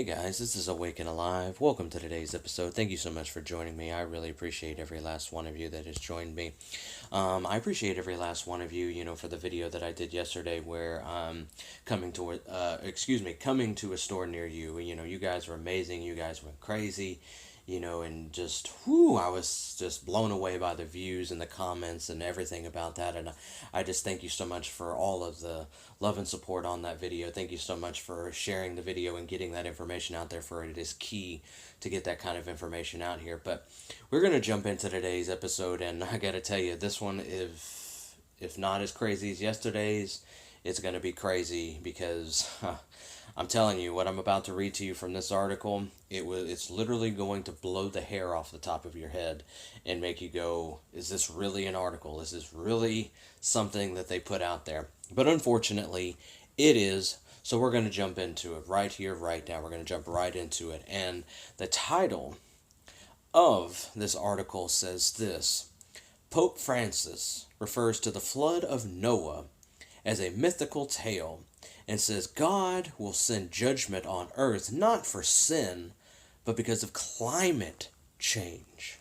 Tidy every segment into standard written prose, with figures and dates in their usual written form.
Hey guys, this is Awake and Alive. Welcome to today's episode. Thank you so much for joining me. I really appreciate every last one of you that has joined me. I appreciate every last one of you, for the video that I did yesterday where coming to a store near you. You guys were amazing. You guys went crazy. And just, I was just blown away by the views and the comments and everything about that. And I just thank you so much for all of the love and support on that video. Thank you so much for sharing the video and getting that information out there, for it is key to get that kind of information out here. But we're going to jump into today's episode, and I got to tell you, this one, if not as crazy as yesterday's, it's going to be crazy because I'm telling you, what I'm about to read to you from this article, it's literally going to blow the hair off the top of your head and make you go, is this really an article? Is this really something that they put out there? But unfortunately, it is. So we're going to jump into it right here, right now. We're going to jump right into it. And the title of this article says this: Pope Francis refers to the flood of Noah as a mythical tale and says God will send judgment on earth not for sin, but because of climate change.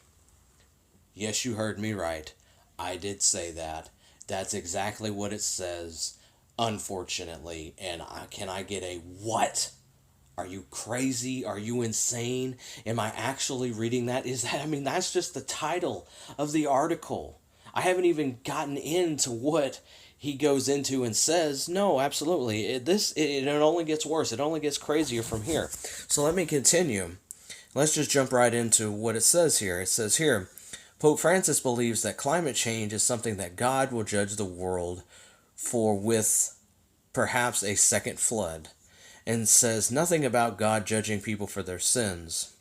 Yes, you heard me right. I did say that. That's exactly what it says, unfortunately. And can I get a what? Are you crazy? Are you insane? Am I actually reading that? That's just the title of the article. I haven't even gotten into what he goes into and says. No, absolutely. It only gets worse. It only gets crazier from here. So let me continue. Let's just jump right into what it says here. It says here, Pope Francis believes that climate change is something that God will judge the world for with perhaps a second flood, and says nothing about God judging people for their sins.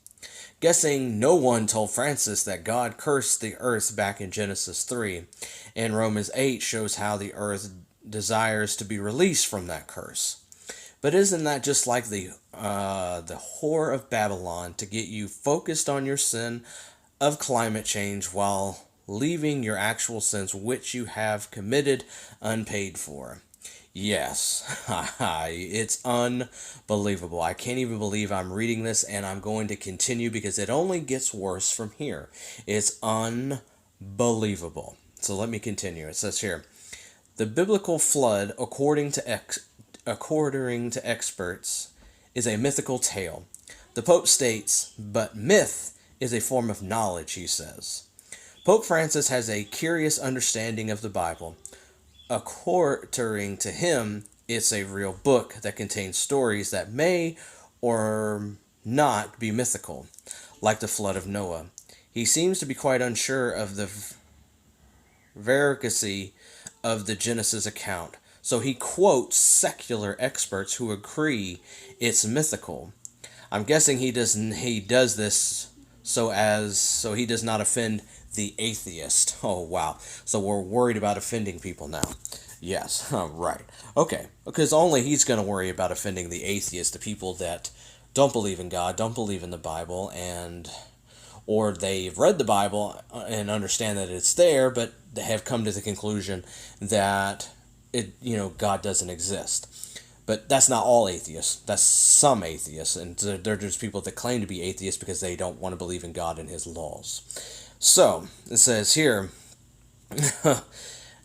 Guessing no one told Francis that God cursed the earth back in Genesis 3, and Romans 8 shows how the earth desires to be released from that curse. But isn't that just like the whore of Babylon, to get you focused on your sin of climate change while leaving your actual sins which you have committed unpaid for? Yes, it's unbelievable. I can't even believe I'm reading this, and I'm going to continue because it only gets worse from here. It's unbelievable. So let me continue. It says here, the biblical flood, according to experts, is a mythical tale. The Pope states, but myth is a form of knowledge, he says. Pope Francis has a curious understanding of the Bible. According to him, it's a real book that contains stories that may or not be mythical, like the flood of Noah. He seems to be quite unsure of the veracy of the Genesis account, so he quotes secular experts who agree it's mythical. I'm guessing he does this so he does not offend the atheist. Oh, wow. So we're worried about offending people now. Yes, right. Okay, because only he's going to worry about offending the atheist, the people that don't believe in God, don't believe in the Bible, or they've read the Bible and understand that it's there, but they have come to the conclusion that God doesn't exist. But that's not all atheists. That's some atheists, and they're just people that claim to be atheists because they don't want to believe in God and his laws. So, it says here, it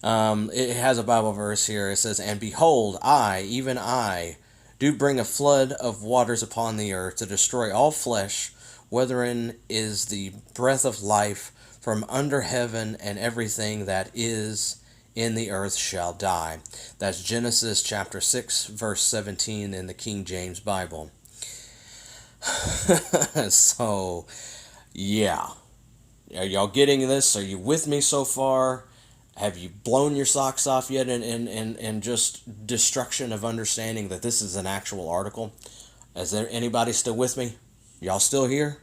has a Bible verse here. It says, and behold, I, even I, do bring a flood of waters upon the earth to destroy all flesh, wherein is the breath of life from under heaven, and everything that is in the earth shall die. That's Genesis chapter 6, verse 17 in the King James Bible. So, yeah. Are y'all getting this? Are you with me so far? Have you blown your socks off yet in just destruction of understanding that this is an actual article? Is there anybody still with me? Y'all still here?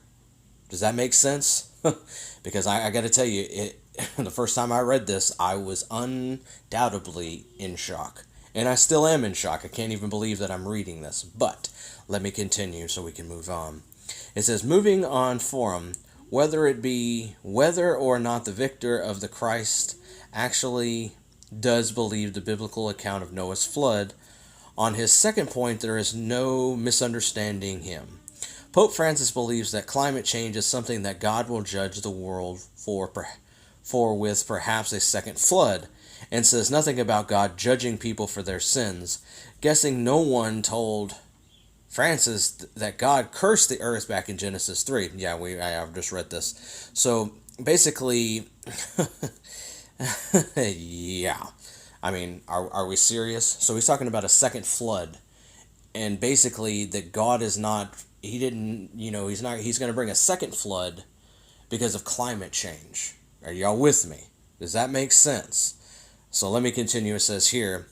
Does that make sense? Because I got to tell you, the first time I read this, I was undoubtedly in shock. And I still am in shock. I can't even believe that I'm reading this. But let me continue so we can move on. It says, moving on forum, whether or not the victor of the Christ actually does believe the biblical account of Noah's flood, on his second point, there is no misunderstanding him. Pope Francis believes that climate change is something that God will judge the world for with perhaps a second flood, and says nothing about God judging people for their sins, guessing no one told Francis that God cursed the earth back in Genesis 3. Yeah, I've just read this. So basically, yeah. I mean, are we serious? So he's talking about a second flood, and basically that God is not, he didn't, he's going to bring a second flood because of climate change. Are y'all with me? Does that make sense? So let me continue. It says here,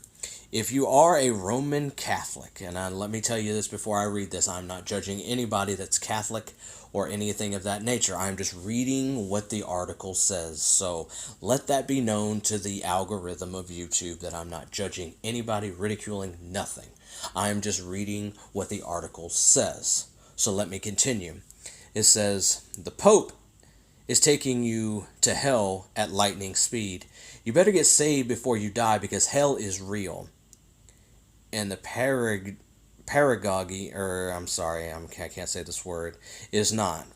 if you are a Roman Catholic, and let me tell you this before I read this, I'm not judging anybody that's Catholic or anything of that nature. I'm just reading what the article says. So let that be known to the algorithm of YouTube that I'm not judging anybody, ridiculing nothing. I'm just reading what the article says. So let me continue. It says, the Pope is taking you to hell at lightning speed. You better get saved before you die because hell is real. And the pedagogy, I can't say this word, is not.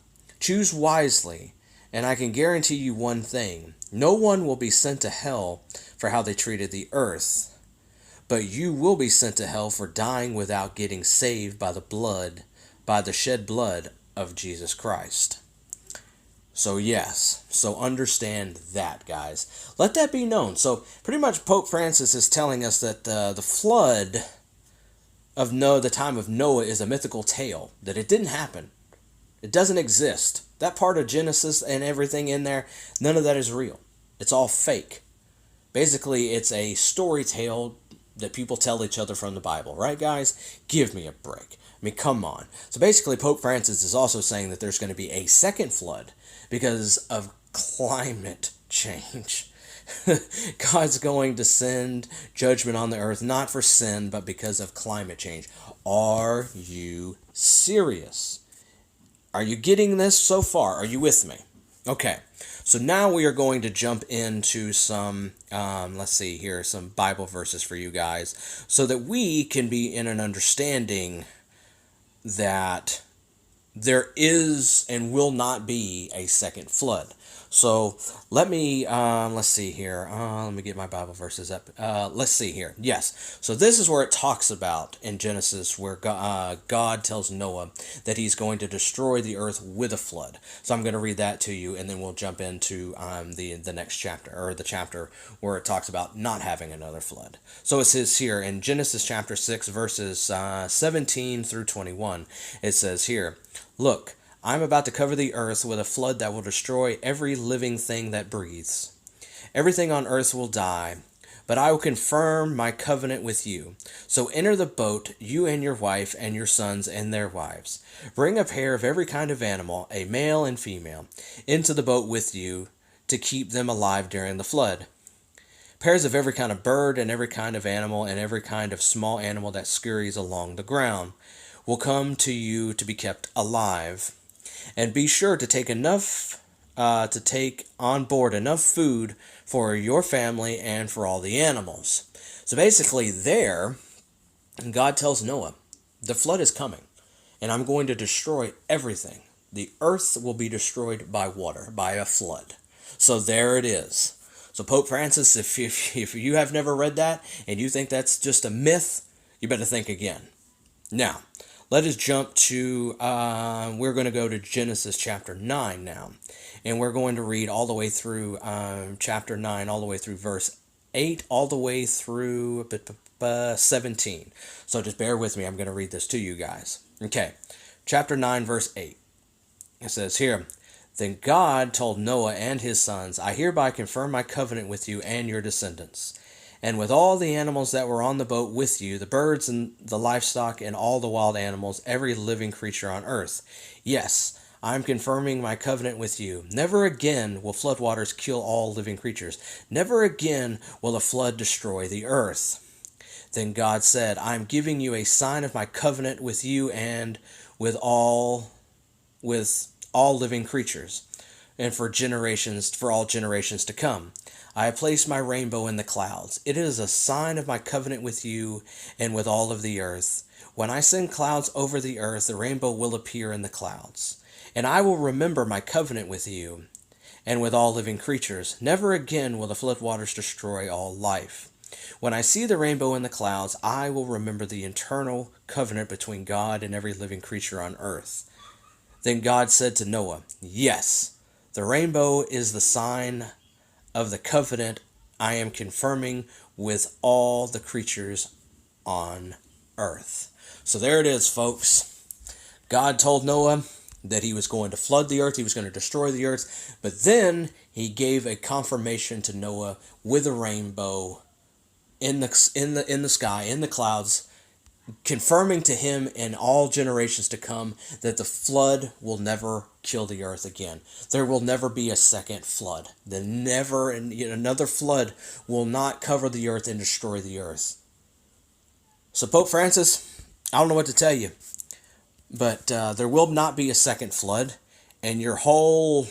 Choose wisely, and I can guarantee you one thing. No one will be sent to hell for how they treated the earth, but you will be sent to hell for dying without getting saved by the shed blood of Jesus Christ. So yes, so understand that, guys. Let that be known. So pretty much Pope Francis is telling us that the flood of the time of Noah is a mythical tale, that it didn't happen. It doesn't exist. That part of Genesis and everything in there, none of that is real. It's all fake. Basically, it's a story tale that people tell each other from the Bible, right, guys? Give me a break. I mean, come on. So basically, Pope Francis is also saying that there's going to be a second flood because of climate change. God's going to send judgment on the earth, not for sin, but because of climate change. Are you serious? Are you getting this so far? Are you with me? Okay, so now we are going to jump into some, some Bible verses for you guys, so that we can be in an understanding that there is and will not be a second flood. So let me, let's see here. Let me get my Bible verses up. Let's see here. Yes. So this is where it talks about in Genesis where God tells Noah that he's going to destroy the earth with a flood. So I'm going to read that to you, and then we'll jump into the next chapter, or the chapter where it talks about not having another flood. So it says here in Genesis chapter 6, verses 17 through 21, it says here, "Look, I'm about to cover the earth with a flood that will destroy every living thing that breathes. Everything on earth will die, but I will confirm my covenant with you. So enter the boat, you and your wife and your sons and their wives. Bring a pair of every kind of animal, a male and female, into the boat with you to keep them alive during the flood. Pairs of every kind of bird and every kind of animal and every kind of small animal that scurries along the ground will come to you to be kept alive. And be sure to take on board enough food for your family and for all the animals." So basically there, God tells Noah, the flood is coming, and I'm going to destroy everything. The earth will be destroyed by water, by a flood. So there it is. So Pope Francis, if you have never read that, and you think that's just a myth, you better think again. Now, let us jump to, we're going to go to Genesis chapter 9 now. And we're going to read all the way through chapter 9, all the way through verse 8, all the way through 17. So just bear with me. I'm going to read this to you guys. Okay, chapter 9, verse 8. It says here, "Then God told Noah and his sons, I hereby confirm my covenant with you and your descendants, and with all the animals that were on the boat with you, the birds and the livestock and all the wild animals, every living creature on earth. Yes, I am confirming my covenant with you. Never again will floodwaters kill all living creatures. Never again will a flood destroy the earth. Then God said, I am giving you a sign of my covenant with you and with all living creatures, and for all generations to come. I have placed my rainbow in the clouds. It is a sign of my covenant with you and with all of the earth. When I send clouds over the earth, the rainbow will appear in the clouds. And I will remember my covenant with you and with all living creatures. Never again will the floodwaters destroy all life. When I see the rainbow in the clouds, I will remember the eternal covenant between God and every living creature on earth. Then God said to Noah, yes, the rainbow is the sign of the covenant I am confirming with all the creatures on earth. So there it is, folks. God told Noah that he was going to flood the earth, he was going to destroy the earth, but then he gave a confirmation to Noah with a rainbow in the sky, in the clouds, confirming to him and all generations to come that the flood will never kill the earth again. There will never be a second flood. Another flood will not cover the earth and destroy the earth. So Pope Francis, I don't know what to tell you, but there will not be a second flood, and your whole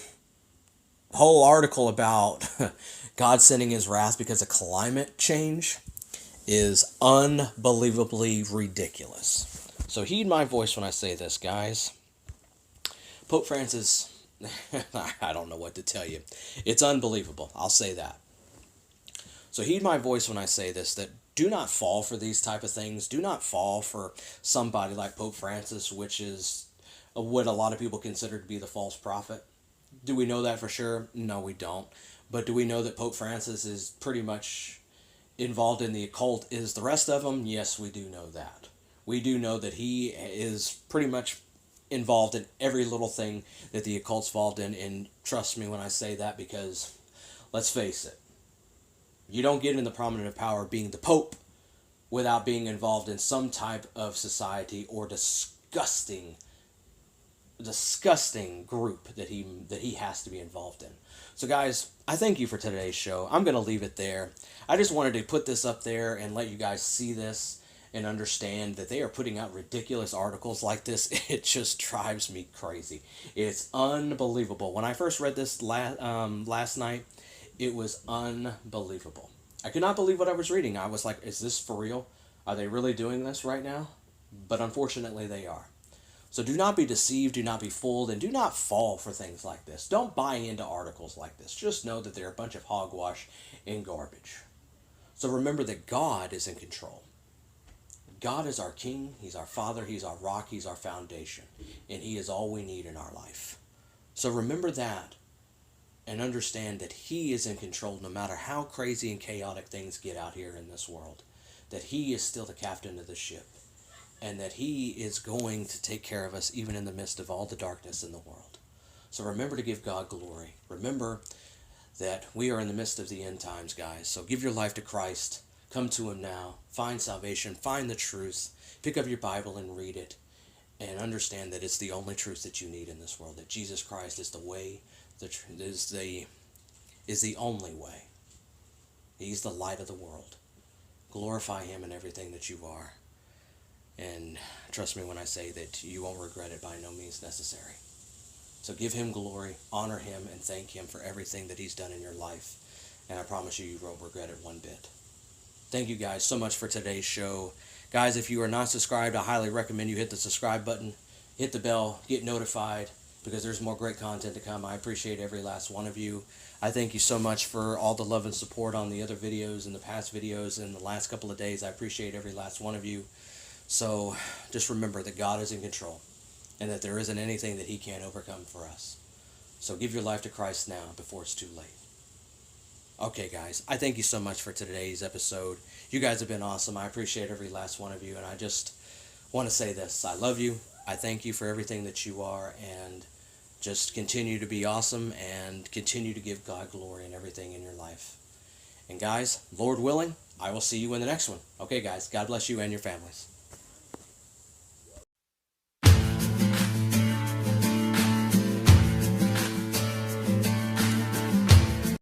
article about God sending his wrath because of climate change is unbelievably ridiculous. So heed my voice when I say this, guys. Pope Francis, I don't know what to tell you. It's unbelievable. I'll say that. So heed my voice when I say this, that do not fall for these type of things. Do not fall for somebody like Pope Francis, which is what a lot of people consider to be the false prophet. Do we know that for sure? No, we don't. But do we know that Pope Francis is pretty much involved in the occult as the rest of them? Yes, we do know that. We do know that he is pretty much involved in every little thing that the occult's involved in, and trust me when I say that, because let's face it, you don't get in the prominent power being the Pope without being involved in some type of society or disgusting group that he has to be involved in. So guys, I thank you for today's show. I'm going to leave it there. I just wanted to put this up there and let you guys see this and understand that they are putting out ridiculous articles like this. It just drives me crazy. It's unbelievable. When I first read this last night, it was unbelievable. I could not believe what I was reading. I was like, is this for real? Are they really doing this right now? But unfortunately, they are. So do not be deceived, do not be fooled, and do not fall for things like this. Don't buy into articles like this. Just know that they're a bunch of hogwash and garbage. So remember that God is in control. God is our King, He's our Father, He's our rock, He's our foundation, and He is all we need in our life. So remember that, and understand that He is in control no matter how crazy and chaotic things get out here in this world. That He is still the captain of the ship. And that He is going to take care of us even in the midst of all the darkness in the world. So remember to give God glory. Remember that we are in the midst of the end times, guys. So give your life to Christ. Come to Him now. Find salvation. Find the truth. Pick up your Bible and read it. And understand that it's the only truth that you need in this world. That Jesus Christ is the way, is the only way. He's the light of the world. Glorify Him in everything that you are. And trust me when I say that you won't regret it, by no means necessary. So give Him glory, honor Him, and thank Him for everything that He's done in your life. And I promise you, you won't regret it one bit. Thank you guys so much for today's show. Guys, if you are not subscribed, I highly recommend you hit the subscribe button, hit the bell, get notified, because there's more great content to come. I appreciate every last one of you. I thank you so much for all the love and support on the other videos and the past videos in the last couple of days. I appreciate every last one of you. So just remember that God is in control and that there isn't anything that He can't overcome for us. So give your life to Christ now before it's too late. Okay, guys, I thank you so much for today's episode. You guys have been awesome. I appreciate every last one of you, and I just want to say this. I love you. I thank you for everything that you are, and just continue to be awesome and continue to give God glory in everything in your life. And guys, Lord willing, I will see you in the next one. Okay, guys, God bless you and your families.